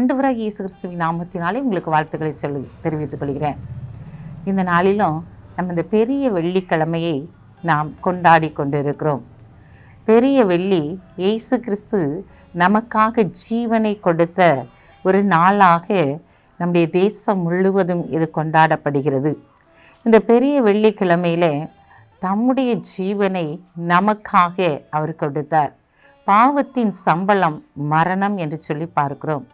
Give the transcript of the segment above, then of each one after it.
ஆண்டவராகிய இயேசு கிறிஸ்துவின் நாமத்தினாலே உங்களுக்கு வாழ்த்துக்களை தெரிவித்துக் கொள்கிறேன். இந்த நாளிலும் நம்ம இந்த பெரிய வெள்ளிக்கிழமையை நாம் கொண்டாடி கொண்டு இருக்கிறோம். பெரிய வெள்ளி இயேசு கிறிஸ்து நமக்காக ஜீவனை கொடுத்த ஒரு நாளாக நம்முடைய தேசம் முழுவதும் இது கொண்டாடப்படுகிறது. இந்த பெரிய வெள்ளிக்கிழமையில் தம்முடைய ஜீவனை நமக்காக அவர் கொடுத்தார். பாவத்தின் சம்பளம் மரணம் என்று சொல்லி பார்க்கிறோம்.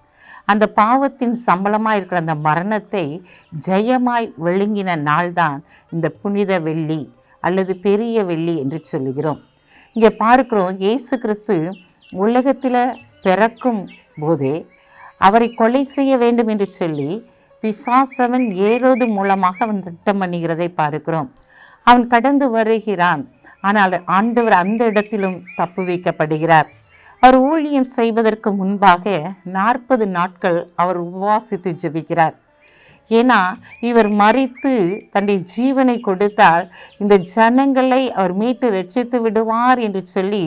அந்த பாவத்தின் சம்பளமாக இருக்கிற அந்த மரணத்தை ஜெயமாய் விழுங்கின நாள்தான் இந்த புனித வெள்ளி அல்லது பெரிய வெள்ளி என்று சொல்லுகிறோம். இங்கே பார்க்கிறோம், இயேசு கிறிஸ்து உலகத்தில் பிறக்கும் போதே அவரை கொலை செய்ய வேண்டும் என்று சொல்லி பிசாசவன் ஏரோது மூலமாக அவன் திட்டம் பண்ணுகிறதை பார்க்கிறோம். அவன் கடந்து வருகிறான். ஆனால் ஆண்டவர் அந்த இடத்திலும் தப்பு வைக்கப்படுகிறார். அவர் ஊழியம் செய்வதற்கு முன்பாக 40 நாட்கள் அவர் உபவாசித்து ஜெபிக்கிறார். ஏன்னா இவர் மரித்து தன்னுடைய ஜீவனை கொடுத்தால் இந்த ஜனங்களை அவர் மீட்டு ரட்சித்து விடுவார் என்று சொல்லி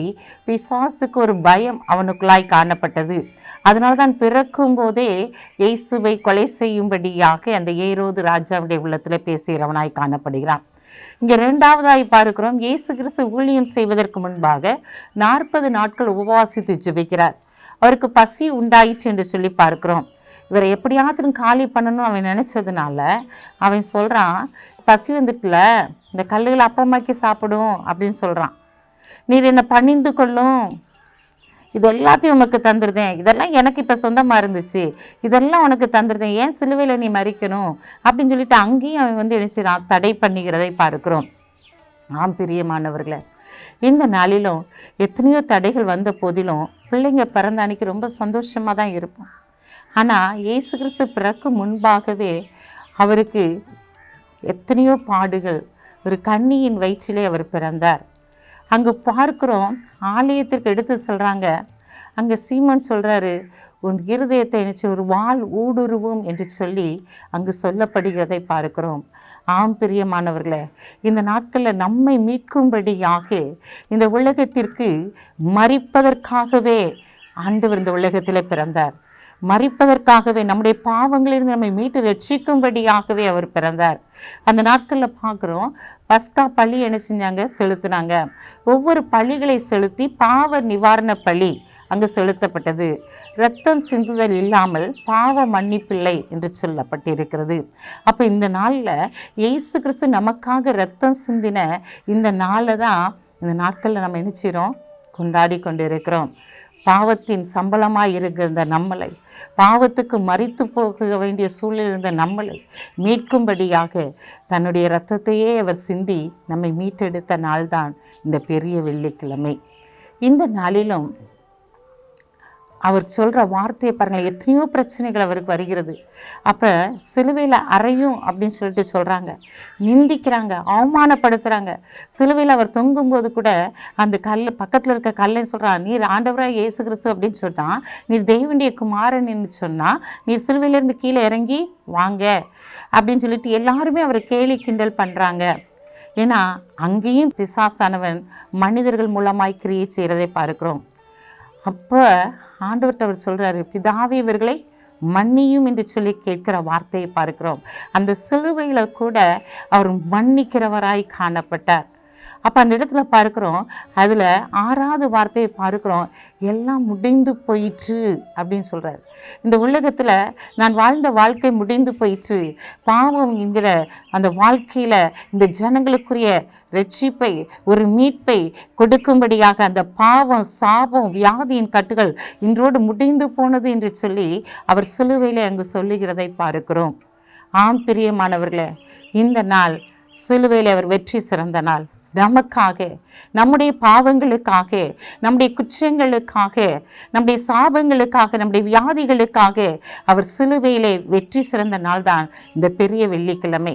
பிசாசுக்கு ஒரு பயம் அவனுக்குள்ளாய் காணப்பட்டது. அதனால தான் பிறக்கும் போதே இயேசுவை கொலை செய்யும்படியாக அந்த ஏரோது ராஜாவுடைய உள்ளத்தில் பேசுகிறவனாய் காணப்படுகிறான். இங்கே 2வதாய் பார்க்கிறோம், இயேசு கிறிஸ்து ஊழியம் செய்வதற்கு முன்பாக 40 நாட்கள் உபவாசித்து ஜெபிக்கிறார். அவருக்கு பசி உண்டாயிற்று என்று சொல்லி பார்க்கிறோம். இவரை எப்படியாச்சும் காலி பண்ணணும் அவன் நினச்சதுனால அவன் சொல்கிறான், பசி வந்துட்டுல இந்த கல்லுகளை அப்பமாக்கி சாப்பிடும் அப்படின்னு சொல்கிறான். நீர் என்னை பணிந்து கொள்ளும், இது எல்லாத்தையும் உனக்கு தந்துருதேன், இதெல்லாம் எனக்கு இப்போ சொந்தமாக இருந்துச்சு, இதெல்லாம் உனக்கு தந்துருதேன், ஏன் சிலுவையில் நீ மறிக்கணும் அப்படின்னு சொல்லிட்டு அங்கேயும் அவன் நினைச்சிடான், தடை பண்ணிக்கிறதை பார்க்கிறோம். ஆம் பிரியமானவர்களே, இந்த நாளிலும் எத்தனையோ தடைகள் வந்த போதிலும் பிள்ளைங்க பிறந்த அன்னைக்கு ரொம்ப சந்தோஷமாக தான் இருப்போம். ஆனால் இயேசு கிறிஸ்து பிறக்கும் முன்பாகவே அவருக்கு எத்தனையோ பாடுகள். ஒரு கன்னியின் வயிற்றிலே அவர் பிறந்தார். அங்கே பார்க்குறோம், ஆலயத்திற்கு எடுத்து சொல்கிறாங்க. அங்கே சீமோன் சொல்கிறாரு, உன் இருதயத்தை நினைச்சு ஒரு வாள் ஊடுருவும் என்று சொல்லி அங்கு சொல்லப்படுகிறதை பார்க்கிறோம். ஆம் பிரியமானவர்களே, இந்த நாட்களில் நம்மை மீட்கும்படியாக இந்த உலகத்திற்கு மரிப்பதற்காகவே ஆண்டவர் இந்த உலகத்தில் பிறந்தார். மரிப்பதற்காகவே, நம்முடைய பாவங்களிலிருந்து நம்மை மீட்டு ரட்சிக்கும்படியாகவே அவர் பிறந்தார். அந்த நாட்களில் பார்க்குறோம், பஸ்கா பலி என்ன செஞ்சாங்க, செலுத்தினாங்க. ஒவ்வொரு பலிகளை செலுத்தி பாவ நிவாரண பலி அங்கு செலுத்தப்பட்டது. இரத்தம் சிந்துதல் இல்லாமல் பாவ மன்னிப்பில்லை என்று சொல்லப்பட்டிருக்கிறது. அப்போ இந்த நாளில் இயேசு கிறிஸ்து நமக்காக இரத்தம் சிந்தின இந்த நாளில் தான் இந்த நாட்களில் நம்ம நினைச்சிரோம் கொண்டாடி கொண்டு இருக்கிறோம். பாவத்தின் சம்பளமாக இருந்த நம்மளை, பாவத்துக்கு மரித்து போக வேண்டிய சூழலில் இருந்த நம்மளை மீட்கும்படியாக தன்னுடைய இரத்தத்தையே அவர் சிந்தி நம்மை மீட்டெடுத்த நாள்தான் இந்த பெரிய வெள்ளிக்கிழமை. இந்த நாளிலும் அவர் சொல்கிற வார்த்தையை பாருங்கள், எத்தனையோ பிரச்சனைகள் அவருக்கு வருகிறது. அப்போ சிலுவையில் அறையும் அப்படின்னு சொல்லிட்டு சொல்கிறாங்க, நிந்திக்கிறாங்க, அவமானப்படுத்துகிறாங்க. சிலுவையில் அவர் தொங்கும்போது கூட அந்த பக்கத்தில் இருக்க கல்லைன்னு சொல்கிறான், நீர் ஆண்டவராக இயேசு கிறிஸ்து அப்படின்னு சொன்னால், நீர் தேவனுடைய குமாரன்னு சொன்னால், நீர் சிலுவையிலேருந்து கீழே இறங்கி வாங்க அப்படின்னு சொல்லிட்டு எல்லாருமே அவரை கேலி கிண்டல் பண்ணுறாங்க. ஏன்னா அங்கேயும் பிசாசானவன் மனிதர்கள் மூலமாய் கிரியை செய்கிறதை பார்க்கிறோம். அப்போ ஆண்டவர்கிட்ட அவர் சொல்கிறாரு, பிதாவே இவர்களை மன்னியும் என்று சொல்லி கேட்கிற வார்த்தையை பார்க்கிறோம். அந்த சிலுவையில் கூட அவர் மன்னிக்கிறவராய் காணப்பட்டார். அப்போ அந்த இடத்துல பார்க்குறோம், அதில் 6வது வார்த்தையை பார்க்குறோம், எல்லாம் முடிந்து போயிற்று அப்படின்னு சொல்கிறார். இந்த உலகத்தில் நான் வாழ்ந்த வாழ்க்கை முடிந்து போயிற்று. பாவம் என்கிற அந்த வாழ்க்கையில் இந்த ஜனங்களுக்குரிய ரட்சிப்பை, ஒரு மீட்பை கொடுக்கும்படியாக அந்த பாவம், சாபம், வியாதியின் கட்டுகள் இன்றோடு முடிந்து போனது என்று சொல்லி அவர் சிலுவையில் அங்கு சொல்லுகிறதை பார்க்கிறோம். ஆம் பிரியமானவர்களே, இந்த நாள் சிலுவையில் அவர் வெற்றி சிறந்த நாள். நமக்காக, நம்முடைய பாவங்களுக்காக, நம்முடைய குற்றங்களுக்காக, நம்முடைய சாபங்களுக்காக, நம்முடைய வியாதிகளுக்காக அவர் சிலுவையிலே வெற்றி சிறந்த நாள் தான் இந்த பெரிய வெள்ளிக்கிழமை.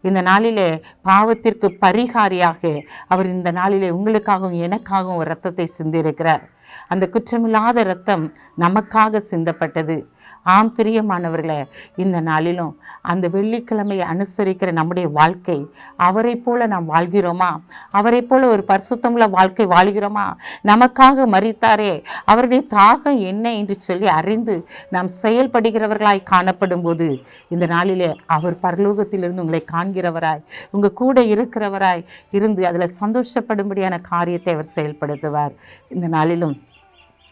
இந்த நாளிலே பாவத்திற்கு பரிகாரியாக அவர் இந்த நாளிலே உங்களுக்காகவும் எனக்காகவும் ஒரு இரத்தத்தை சிந்திருக்கிறார். அந்த குற்றமில்லாத இரத்தம் நமக்காக சிந்தப்பட்டது. ஆம் பிரியமானவர்களே, இந்த நாளிலும் அந்த வெள்ளிக்கிழமையை அனுசரிக்கிற நம்முடைய வாழ்க்கை அவரை போல நாம் வாழ்கிறோமா? அவரை போல ஒரு பரிசுத்தமுள்ள வாழ்க்கை வாழ்கிறோமா? நமக்காக மரித்தாரே, அவருடைய தாகம் என்ன என்று சொல்லி அறிந்து நாம் செயல்படுகிறவர்களாய் காணப்படும் போது இந்த நாளிலே அவர் பரலோகத்திலிருந்து உங்களை காண்கிறவராய், உங்கள் கூட இருக்கிறவராய் இருந்து அதில் சந்தோஷப்படும்படியான காரியத்தை அவர் செயல்படுத்துவார். இந்த நாளிலும்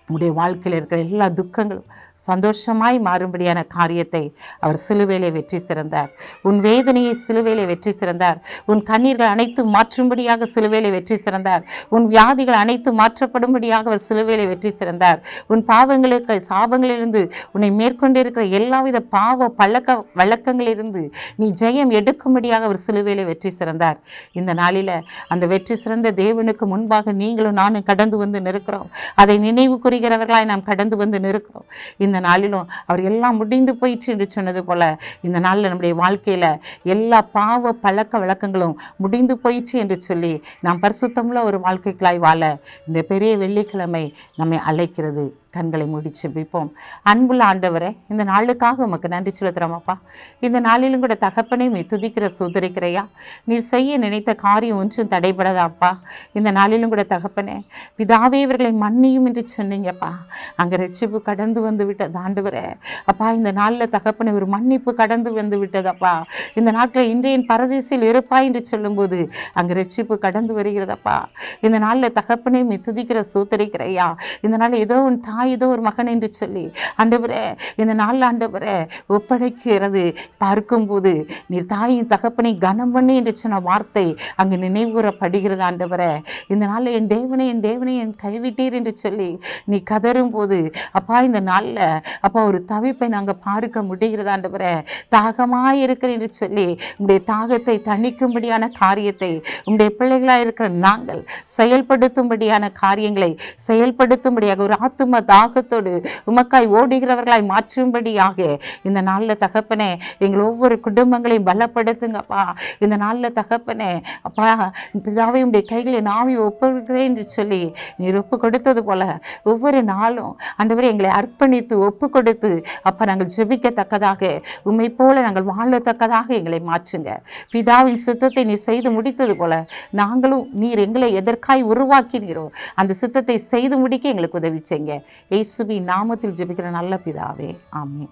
உடைய வாழ்க்கையில் இருக்கிற எல்லா துக்கங்களும் சந்தோஷமாய் மாறும்படியான காரியத்தை அவர் சிலுவையிலே வெற்றி சிறந்தார். உன் வேதனையை சிலுவையிலே வெற்றி சிறந்தார். உன் கண்ணீர்கள் அனைத்து மாற்றும்படியாக சிலுவையிலே வெற்றி சிறந்தார். உன் வியாதிகள் அனைத்து மாற்றப்படும்படியாக அவர் சிலுவையிலே வெற்றி சிறந்தார். உன் பாவங்களுக்கு சாபங்களிலிருந்து உன்னை மேற்கொண்டிருக்கிற எல்லாவித பாவ வழக்கங்களிலிருந்து நீ ஜெயம் எடுக்கும்படியாக அவர் சிலுவையிலே வெற்றி சிறந்தார். இந்த நாளில் அந்த வெற்றி சிறந்த தேவனுக்கு முன்பாக நீங்களும் நானும் கடந்து வந்து நிற்கிறோம். அதை நினைவு குறிக்கிறவர்களாய் நாம் கடந்து வந்து நிற்கிறோம். இந்த நாளிலும் அவர் எல்லாம் முடிந்து போயிற்று என்று சொன்னது போல இந்த நாளில் நம்முடைய வாழ்க்கையில் எல்லா பாவ பழக்க வழக்கங்களும் முடிந்து போயிற்று என்று சொல்லி நாம் பரிசுத்தமுள்ள ஒரு வாழ்க்கைகளாய் வாழ இந்த பெரிய வெள்ளிக்கிழமை நம்மை அழைக்கிறது. கண்களை மூடி ஜெபிப்போம். அன்புள்ள ஆண்டவரே, இந்த நாளுக்காக உமக்கு நன்றி செலுத்துகிறோமப்பா. இந்த நாளிலும் கூட தகப்பனை நீ துதிக்கிற சுதரிக்கிறையா, நீர் செய்ய நினைத்த காரியம் ஒன்றும் தடைபடாதாப்பா. இந்த நாளிலும் கூட தகப்பனே, பிதாவே இவர்களை மன்னியும் என்று சொன்னீங்கப்பா. அங்கே ரட்சிப்பு கடந்து வந்து விட்டது ஆண்டவரே. அப்பா, இந்த நாளில் தகப்பனை ஒரு மன்னிப்பு கடந்து வந்து விட்டதப்பா. இந்த நாட்டில் இன்றைய பரதேசில் இருப்பாய் என்று சொல்லும்போது அங்கே ரட்சிப்பு கடந்து வருகிறதப்பா. இந்த நாளில் தகப்பனை நீ துதிக்கிற சுதரிக்கிறையா. இந்த நாளில் ஏதோ உன் ஏதோ ஒரு மகன் என்று சொல்லி ஆண்டவரே இந்த நாளில் ஆண்டவரே ஒப்படைக்கிறது பார்க்கும்போது நீர் தாயின் தகப்பனை கனம் பண்ணி என்று சொன்ன வார்த்தை அங்கு நினைவுகூரப்படுகிறது ஆண்டவரே. இந்த நாளில் என் தேவனை என் கைவிட்டீர் என்று சொல்லி நீ கதரும் போது அப்பா, இந்த நாளில் அப்பா ஒரு தவிப்பை நாங்கள் பார்க்க முடிகிறது ஆண்டவரே. தாகமாக இருக்கிற என்று சொல்லி உங்களுடைய தாகத்தை தணிக்கும்படியான காரியத்தை உங்களுடைய பிள்ளைகளாக இருக்கிற நாங்கள் செயல்படுத்தும்படியான காரியங்களை செயல்படுத்தும்படியாக ஒரு ஆத்தும தாகத்தோடு உமக்காய் ஓடுகிறவர்களாய் மாற்றும்படியாக இந்த நாளில் தகப்பனே எங்கள் ஒவ்வொரு குடும்பங்களையும் பலப்படுத்துங்கப்பா. இந்த நாளில் தகப்பனே அப்பா, பிதாவை உடைய கைகளை நாவி ஒப்புகிறேன் என்று சொல்லி நீர் ஒப்பு கொடுத்தது போல ஒவ்வொரு நாளும் ஆண்டவரே எங்களை அர்ப்பணித்து ஒப்பு கொடுத்து அப்பா நாங்கள் ஜெபிக்கத்தக்கதாக உம்மை போல நாங்கள் வாழத்தக்கதாக எங்களை மாற்றுங்க. பிதாவின் சித்தத்தை நீர் செய்து முடித்தது போல நாங்களும் நீர் எங்களை எதற்காய் உருவாக்கினீரோ அந்த சித்தத்தை செய்து முடிக்க எங்களுக்கு உதவி செய்யுங்க. இயேசுவின் நாமத்தில் ஜெபிக்கிற நல்ல பிதாவே, ஆமென்.